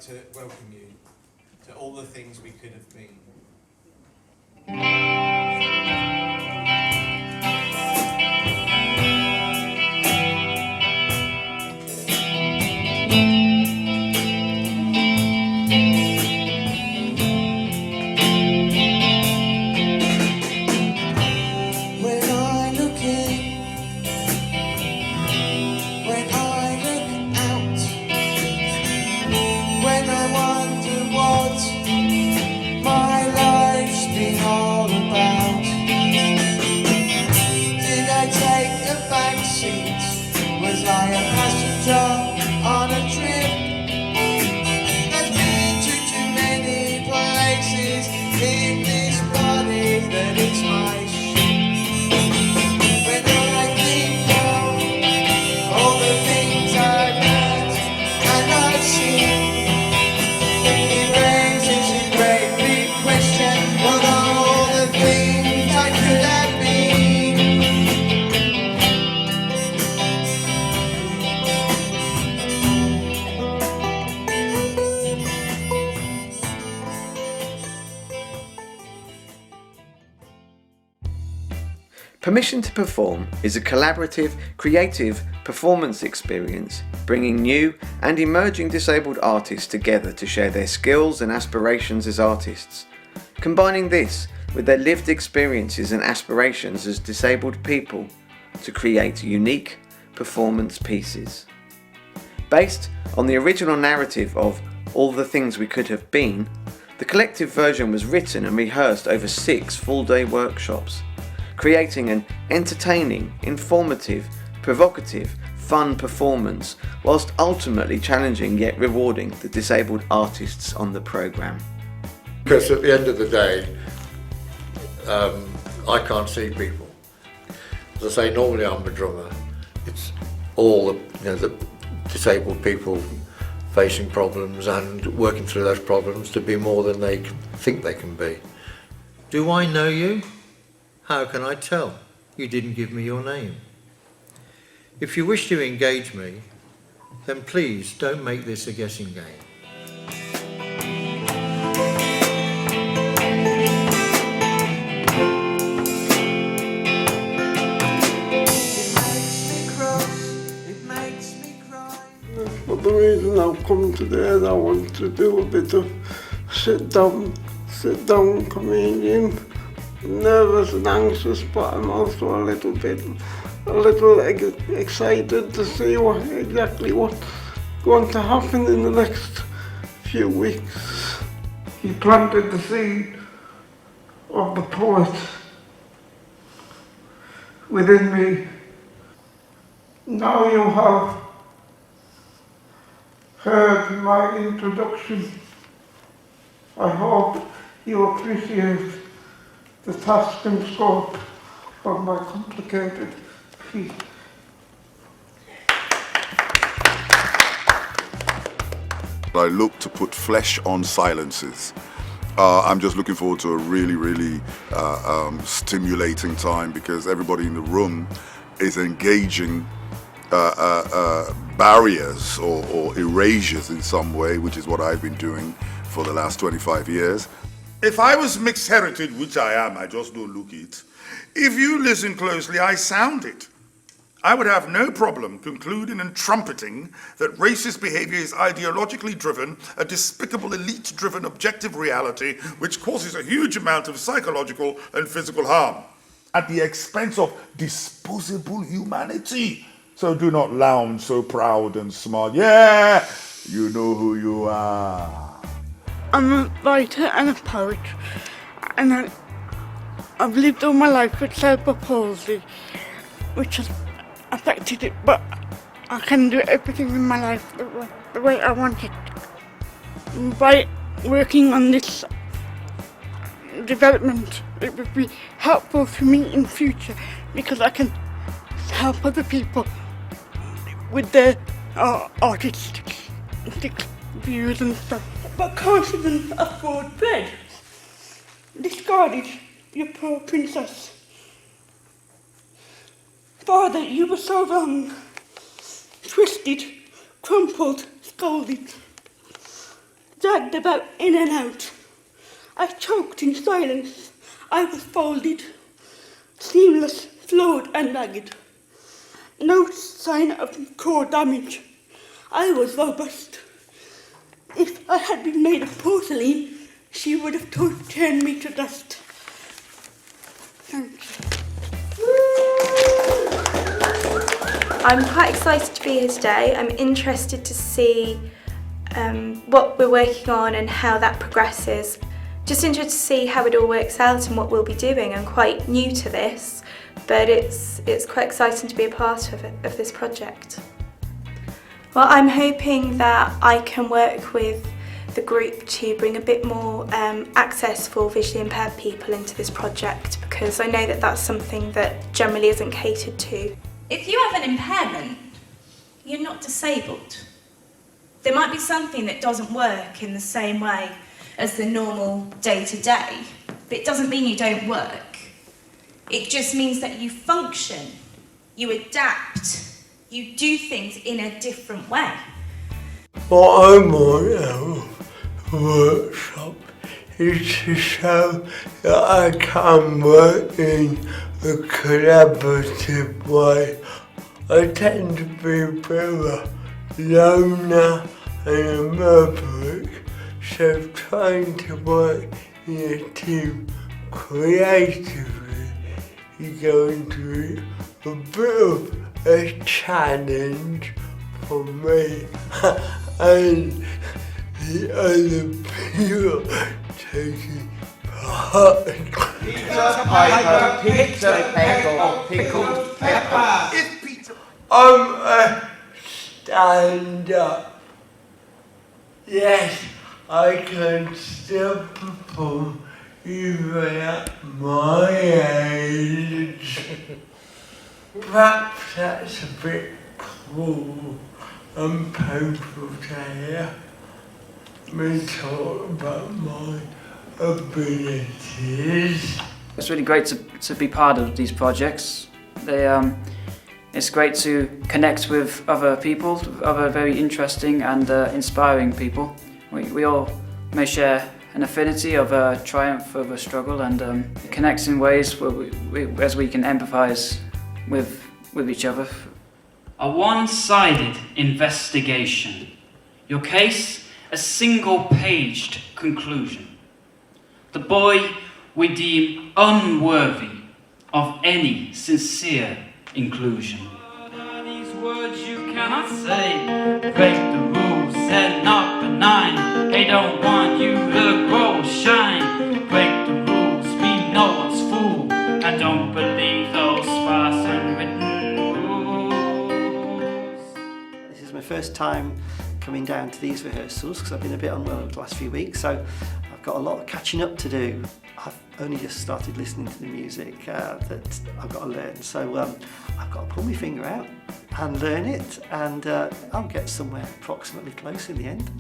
to welcome you to all the things we could have been. Permission to Perform is a collaborative, creative performance experience bringing new and emerging disabled artists together to share their skills and aspirations as artists, combining this with their lived experiences and aspirations as disabled people to create unique performance pieces. Based on the original narrative of All the Things We Could Have Been, the collective version was written and rehearsed over 6 full-day workshops, creating an entertaining, informative, provocative, fun performance, whilst ultimately challenging yet rewarding the disabled artists on the programme. Because at the end of the day, I can't see people. As I say, normally I'm a drummer. It's all the disabled people facing problems and working through those problems to be more than they think they can be. Do I know you? How can I tell? You didn't give me your name. If you wish to engage me, then please don't make this a guessing game. But the reason I've come today is I want to do a bit of sit down comedian. Nervous and anxious, but I'm also a little excited to see exactly what's going to happen in the next few weeks. He planted the seed of the poet within me. Now you have heard my introduction. I hope you appreciate the task and scope of my complicated feat. I look to put flesh on silences. I'm just looking forward to a really stimulating time because everybody in the room is engaging barriers or erasures in some way, which is what I've been doing for the last 25 years. If I was mixed heritage, which I am, I just don't look it, if you listen closely, I sound it. I would have no problem concluding and trumpeting that racist behavior is ideologically driven, a despicable elite-driven objective reality which causes a huge amount of psychological and physical harm at the expense of disposable humanity. So do not lounge so proud and smart. Yeah, you know who you are. I'm a writer and a poet, and I've lived all my life with cerebral palsy, which has affected it, but I can do everything in my life the way I want it. By working on this development, it would be helpful for me in future because I can help other people with their artistic views and stuff. But can't even afford bread. Discarded, you poor princess. Father, you were so wrong. Twisted, crumpled, scolded. dragged about in and out. I choked in silence. I was folded, seamless, flawed and ragged. No sign of core damage. I was robust. If I had been made of porcelain, she would have turned me to dust. Thank you. I'm quite excited to be here today. I'm interested to see what we're working on and how that progresses. Just interested to see how it all works out and what we'll be doing. I'm quite new to this, but it's quite exciting to be a part of this project. Well, I'm hoping that I can work with the group to bring a bit more access for visually impaired people into this project, because I know that that's something that generally isn't catered to. If you have an impairment, you're not disabled. There might be something that doesn't work in the same way as the normal day-to-day, but it doesn't mean you don't work. It just means that you function, you adapt, you do things in a different way. What I might have a workshop is to show that I can work in a collaborative way. I tend to be a bit of a loner and a maverick, so trying to work in a team creatively is going to be a bit of a challenge for me and the other people taking part. Peter Piper, Peter Pickle, pickled pepper. I'm a stand-up. Yes, I can still perform even at my age. Perhaps that's a bit cruel and painful to hear me talk about my abilities. It's really great to be part of these projects. It's great to connect with other people, other very interesting and inspiring people. We all may share an affinity of a triumph of a struggle, and it connects in ways where as we can empathise with each other. A one-sided investigation. Your case, a single-paged conclusion. The boy we deem unworthy of any sincere inclusion. These words you cannot say. Break the rules, set not benign. They don't want you to grow shine. Break the rules, be no one's fool, and don't believe those sparse unwritten rules. This is my first time coming down to these rehearsals because I've been a bit unwell over the last few weeks, so I've got a lot of catching up to do. I've only just started listening to the music that I've got to learn, so I've got to pull my finger out and learn it, and I'll get somewhere approximately close in the end.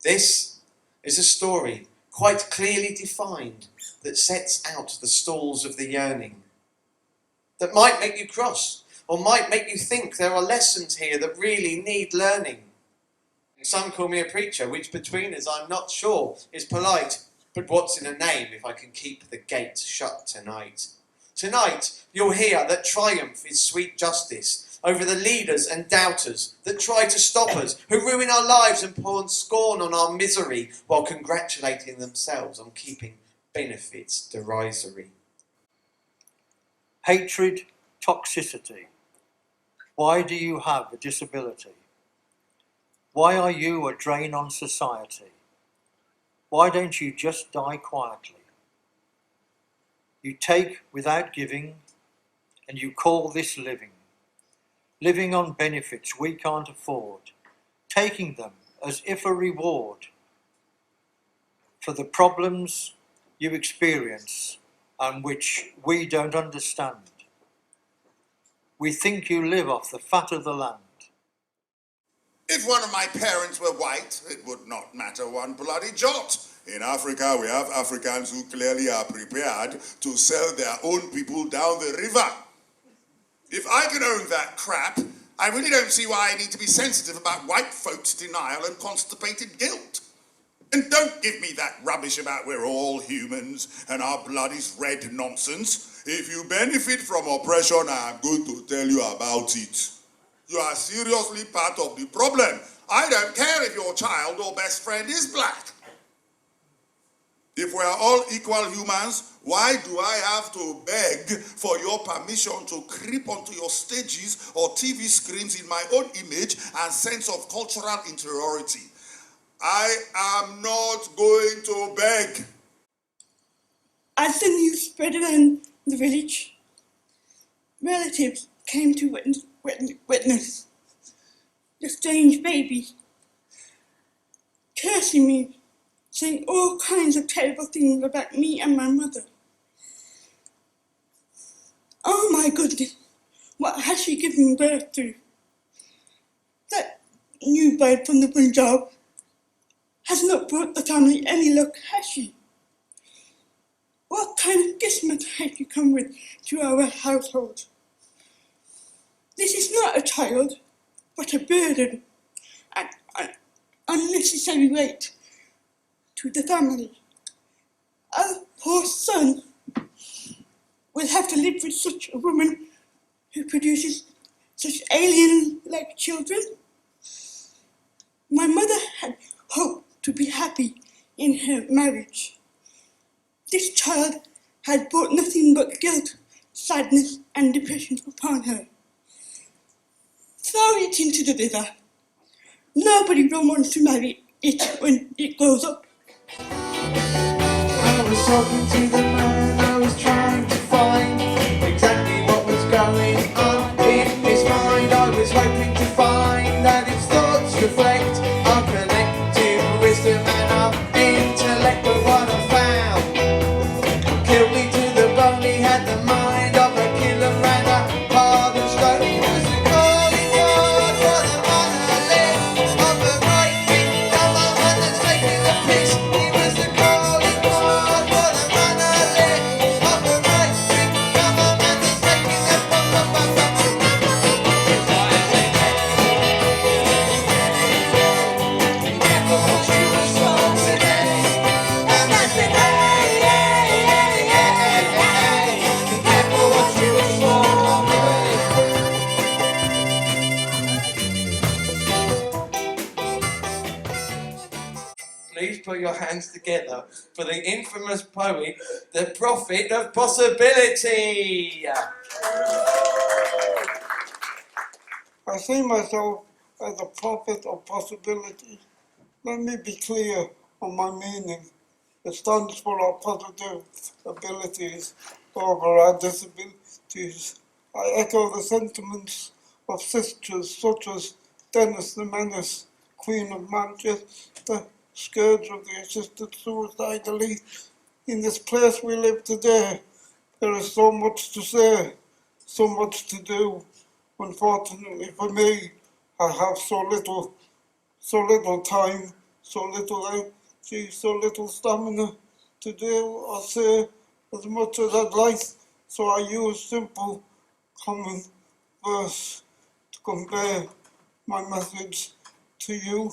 This is a story quite clearly defined that sets out the stalls of the yearning, that might make you cross or might make you think there are lessons here that really need learning. Some call me a preacher, which between us I'm not sure is polite, but what's in a name if I can keep the gate shut tonight? Tonight you'll hear that triumph is sweet justice over the leaders and doubters that try to stop us, who ruin our lives and pour scorn on our misery while congratulating themselves on keeping benefits derisory. Hatred, toxicity. Why do you have a disability? Why are you a drain on society? Why don't you just die quietly? You take without giving, and you call this living. Living on benefits we can't afford, taking them as if a reward. for the problems you experience and which we don't understand. We think you live off the fat of the land. If one of my parents were white, it would not matter one bloody jot. In Africa, we have Africans who clearly are prepared to sell their own people down the river. If I can own that crap, I really don't see why I need to be sensitive about white folks' denial and constipated guilt. And don't give me that rubbish about we're all humans and our blood is red nonsense. If you benefit from oppression, I'm going to tell you about it. You are seriously part of the problem. I don't care if your child or best friend is black. If we are all equal humans, why do I have to beg for your permission to creep onto your stages or TV screens in my own image and sense of cultural inferiority? I am not going to beg. As the news spread around the village, relatives came to witness the strange baby, cursing me, saying all kinds of terrible things about me and my mother. Oh my goodness, what has she given birth to? That new bride from the Punjab has not brought the family any luck, has she? What kind of kismet has you come with to our household? This is not a child, but a burden, an unnecessary weight to the family. Our poor son will have to live with such a woman who produces such alien-like children. My mother had hoped to be happy in her marriage. This child had brought nothing but guilt, sadness and depression upon her. Throw it into the river. Nobody will want to marry it when it grows up. I was talking to the man, I was trying to find exactly what was going on in his mind. I was hoping to find that his thoughts reflect our collective wisdom and our intellect. But what I found killed me to the bone. He had the mind of a killer and a heart of stone. He was the calling God for the monolith of the right big dumb one that's taking the piss. He was the calling God for the monolith of the right big dumb one that's taking the Never was you a song today, and that's the Never was you a song today. Please put your hands together for the infamous poet, the Prophet of Possibility. I see myself as a prophet of possibility. Let me be clear on my meaning. It stands for our positive abilities over our disabilities. I echo the sentiments of sisters such as Dennis the Menace, Queen of Manchester, scourge of the assisted suicide elite. In this place we live today, there is so much to say, so much to do. Unfortunately for me, I have so little time, so little energy, so little stamina to do or say as much as I'd like. So I use simple, common verse to convey my message to you.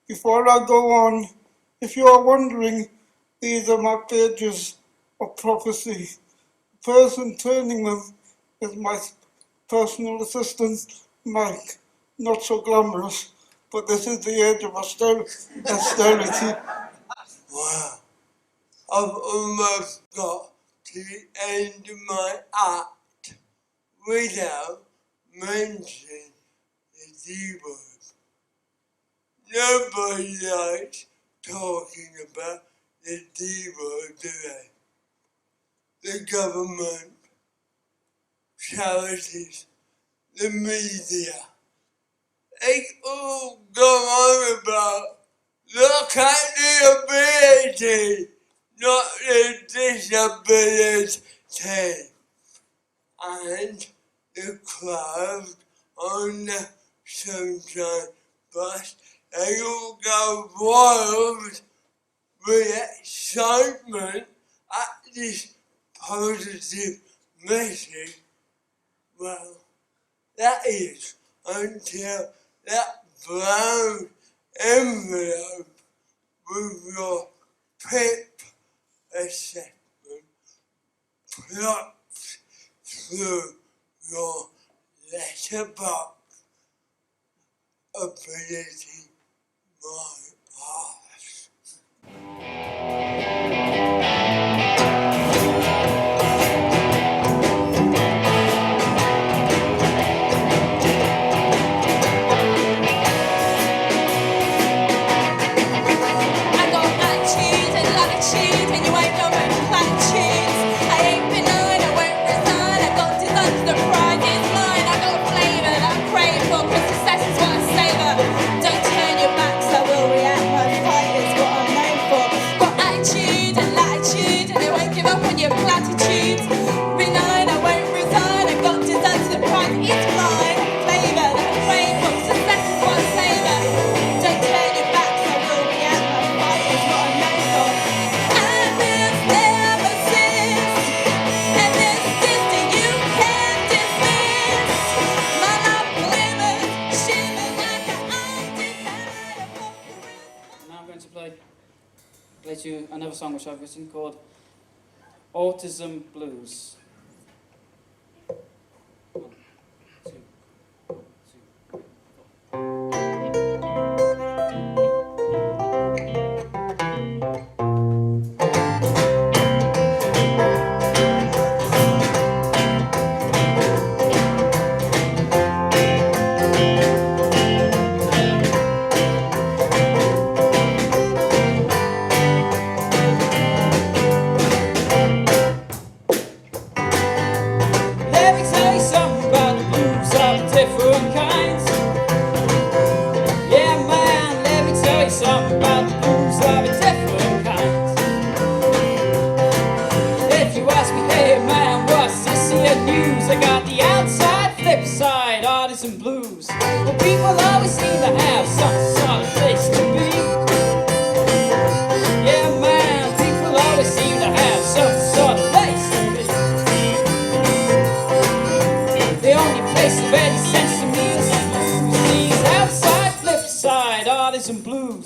Before I go on, if you are wondering, these are my pages of prophecy. The person turning them is my personal assistant, Mike. Not so glamorous, but this is the age of austerity. Wow, I've almost got to the end of my act without mentioning the D-word. Nobody likes talking about the D-word, do they? The government, charities, the media, they all go on about look at the ability, not the disability, and the crowd on the Sunshine Bus. They all go wild with excitement at this positive message. Well, that is until that brown envelope with your PIP assessment plops through your letterbox. Ability, my arse. I got attitude and latitude, and you ain't got much platitudes. I ain't benign, I won't resign. I got designs, the prize is mine. I got flavour that I crave for, 'cause success is what I savour. Don't turn your backs, I will react. My fight is what I'm known for. Got attitude and latitude, and I won't give up on your platitudes. Benign, I won't resign. I got designs, the prize is mine. Flavour that I crave for, success is what I savour. Don't turn your backs, I will react. My fight is what I'm known for. And this never cease, and this system you can't dismiss. My love glimmers, shimmers like an undeniable. Now I'm going to play to you another song which I've written called Autism Blues. One, two, one, two, three, four. Let me tell you something about the blues of different kinds. Yeah, man, let me tell you something about the blues of different kinds. If you ask me, hey man, what's this here news? I got the outside, flip side, artisan blues. Well, people always seem to have some sort of place to be. Yeah, man, people always seem to have some sort of place to be. The only place of any sense to me is these outside, flip side, artisan blues.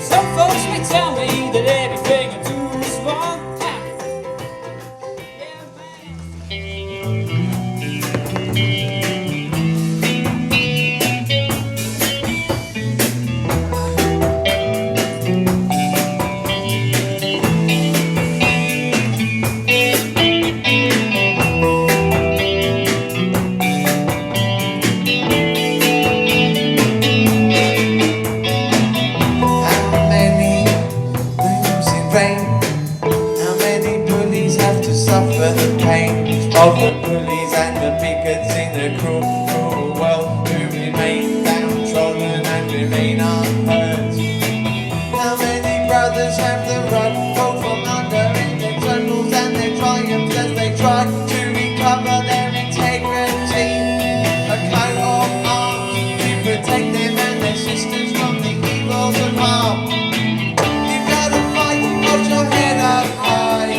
Some folks may tell me that everything I do is wrong. How many rooms in vain? How many bullies have to suffer the pain of the bullies and the bigots in a cruel, cruel world who remain downtrodden and remain unheard? How many brothers have the rug pulled from under in their troubles and their triumphs as they try to recover their integrity? A coat of arms to protect them and their sisters from the evils of harm. You gotta fight, hold your head up high.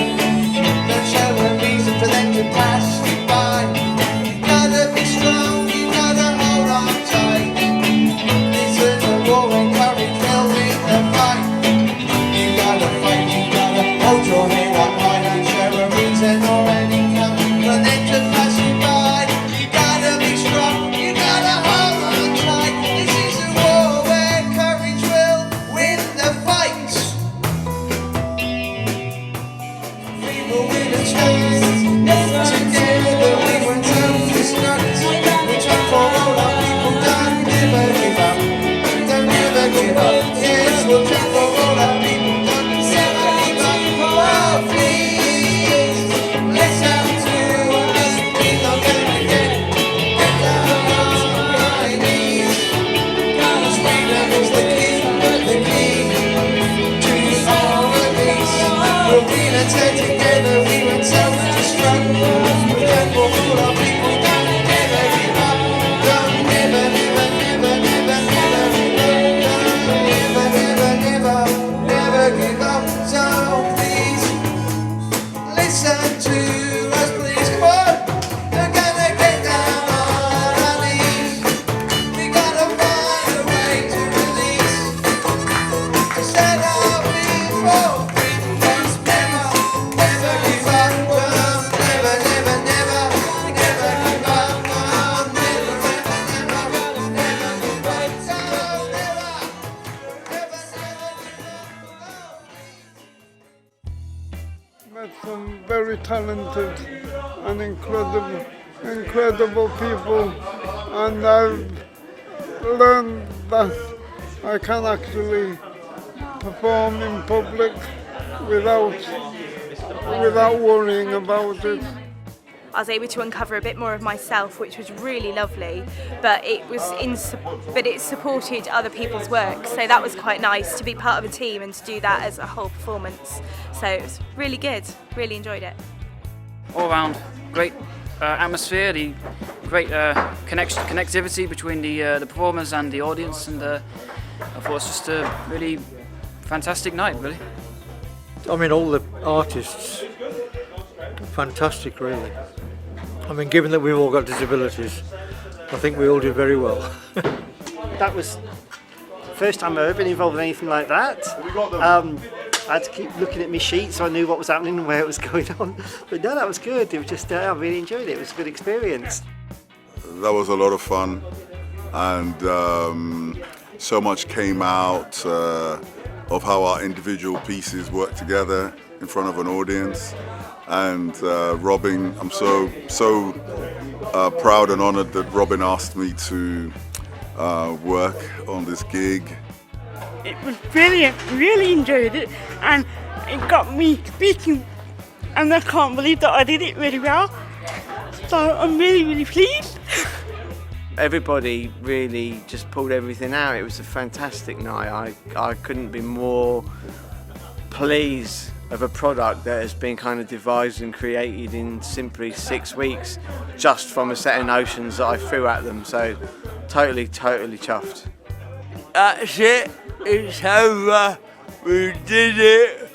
Don't show a reason for them to pass you by. You gotta be strong, you gotta hold on tight. This is a war and courage will win the fight. You gotta fight, you gotta hold your head up high. Don't show a reason or an income for them to pass you by. You gotta be strong, you gotta hold on tight. This is a war where courage will win the fight. We will win a chance. Together we were tough as nuts. We tried for all our people done. Never let's stay together. We went self-destruct. We don't walk all our people down and never give up. Don't never, never, never, never, never give up. Don't never, never, never, never give up. So please listen to us, please. Come on, we're gonna get down on our knees. We gotta find a way to release. To set our wings for freedom's never, never give up. Don't never, never, never, never give up. Don't never, never, never, never give up. So never, never, never give up. Met some very talented and incredible people, and I've learned that I can actually perform in public without worrying about it. I was able to uncover a bit more of myself, which was really lovely, but it supported other people's work, so that was quite nice to be part of a team and to do that as a whole performance. So it was really good, really enjoyed it. All around, great atmosphere, the great connectivity between the performers and the audience, and I thought it was just a really fantastic night, really. I mean, all the artists, fantastic, really. I mean, given that we've all got disabilities, I think we all did very well. That was the first time I've ever been involved in anything like that. I had to keep looking at my sheet so I knew what was happening and where it was going on. But no, that was good. It was just, I really enjoyed it. It was a good experience. That was a lot of fun, and so much came out of how our individual pieces work together in front of an audience. And Robin, I'm so proud and honoured that Robin asked me to work on this gig. It was brilliant, really enjoyed it, and it got me speaking, and I can't believe that I did it really well. So I'm really, really pleased. Everybody really just pulled everything out. It was a fantastic night. I couldn't be more pleased of a product that has been kind of devised and created in simply 6 weeks, just from a set of notions that I threw at them. So totally chuffed. That's it, it's over. We did it,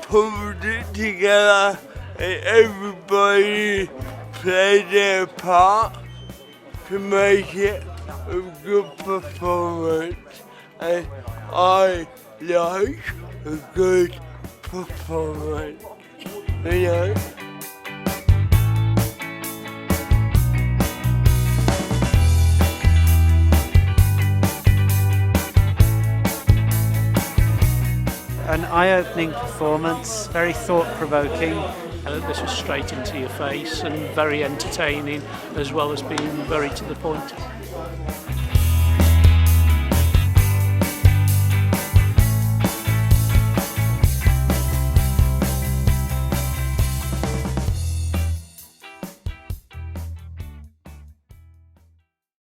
pulled it together, and everybody played their part to make it a good performance. And I like a good performance, you know. An eye-opening performance, very thought-provoking. This was straight into your face and very entertaining, as well as being very to the point.